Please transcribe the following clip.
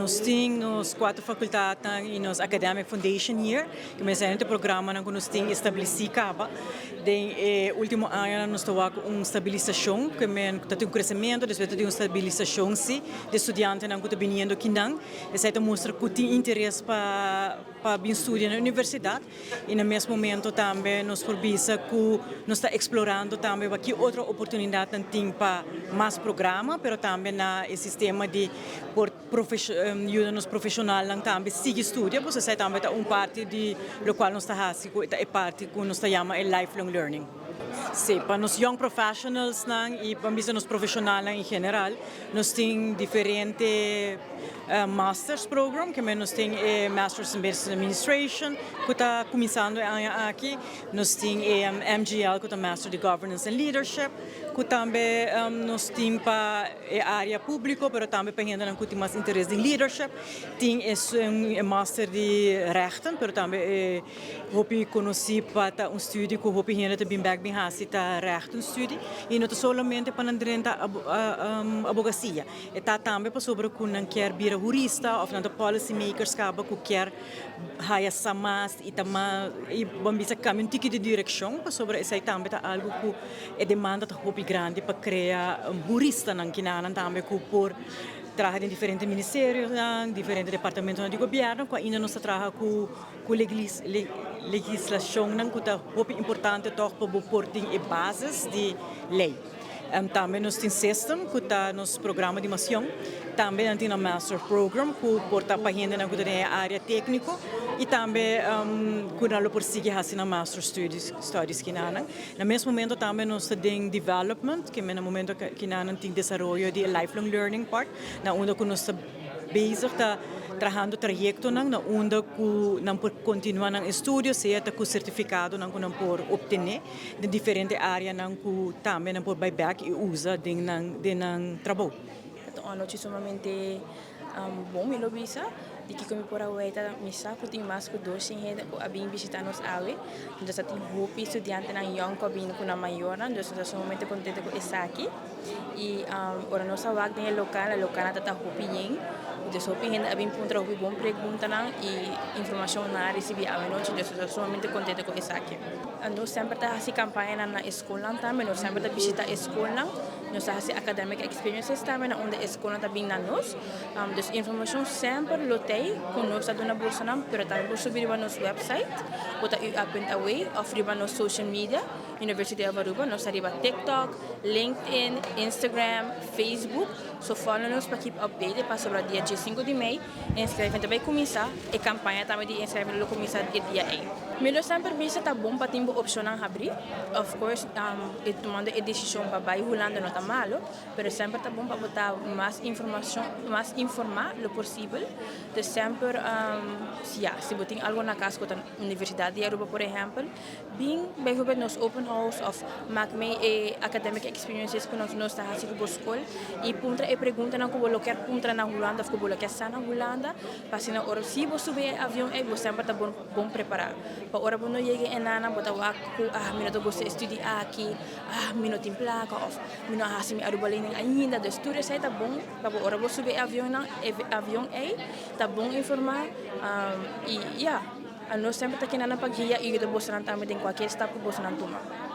nós temos 4 faculdades e nos Academic Foundation here, que é um programa que nós temos estabelecido. No último ano nós temos uma estabilização, que tem um crescimento, depois tem uma estabilização de estudantes que estão vindo aqui. Isso mostra que tem interesse para estudar na universidade e no mesmo momento também nos provisa que nós estamos explorando também aqui outra oportunidade para mais programa, mas também no sistema de nos profissionais também seguir estudo, porque isso também é uma parte do qual nós estamos fazendo, é parte que nós chamamos de lifelong learning. Sim, para os young professionals e para os profissionais em geral, nós temos diferentes Masters Program, que nós temos Masters in Business Administration, que está começando aqui. Nós temos MGL, que é Master de Governance and Leadership, que também nós temos para a área pública, mas também para gente que tem mais interesse em leadership. Tem Master de Rechten, mas também vou conhecer para estudo que vou gente também bem a rechtenstudie e não somente para a advocacia. Está também para sobre que não quer vir a jurista ou não policy makers que quer haya samas e vamos a caminho de direção para sobre isso também é algo que é demanda muito grande para criar jurista não que não também que por trabalhar em diferentes ministérios, diferentes departamentos do governo, que ainda não se trabalha com legislação, que é muito importante para pôr em bases de lei. Também nós temos sistema que está nos programas de formação, também temos um master program que porta para gente na área técnica e também que nós perseguimos fazer master studies que nós. No mesmo momento também nós temos development, que no momento que nós temos desenvolvimento de lifelong learning part, na onde que nós bezig trabalhando trajeto na onde que não por continuar no estudo, seja com certificado não por obter de diferentes áreas não que também não por buyback e usa de trabalho. Uma noite sumamente bom e lobisa de que como por aí tá missa que tem mais que 2 gente a vir visitar nos awe então já tem grupo estudante na young cabine com a maior então já sumamente contente com isso aqui e ora nossa vaga no local a local tá hopi então só tem gente a vir para um bom pergunta e informação na receber a noite então já sumamente contente com isso aqui nós sempre tá assim campanha na escola também nós sempre tá visitar a escola nós fazemos academic experiences também onde a escola está bem na nós então informação sempre lotei com nós na bolsa não mas também por subir no nosso website ou tá up and away oferir no social media University of Aruba nós arriba TikTok, LinkedIn, Instagram, Facebook so follow-nos para keep updated para sobre o dia 5 de maio inscreve também começar a campanha também de inscrever no começar o dia 8 melhor sempre visa tá bom para ter uma opção a abrir of course tomando a decisão para vai rolando não tá malo mas sempre tá bom para botar mais informação mais informar o possível de sempre se botem algo na casa da Universidade de Aruba por exemplo bem bijvoorbeeld nos open house of maak mee academic experiences que nós está fazendo na escola e punta e pergunta não como quer punta na Holanda ou como quer estar na Holanda para se na hora se você subir avião você sempre tá bom preparar para hora quando chegue em nana bota aku minuto você estudar aqui minuto em placa of minuto assim Aruba learning ainda do estudo sai tá bom para hora você subir avião tá bom informar e nós sempre tá aqui na paghiya e do bolsa também tem qualquer step que bolsa não toma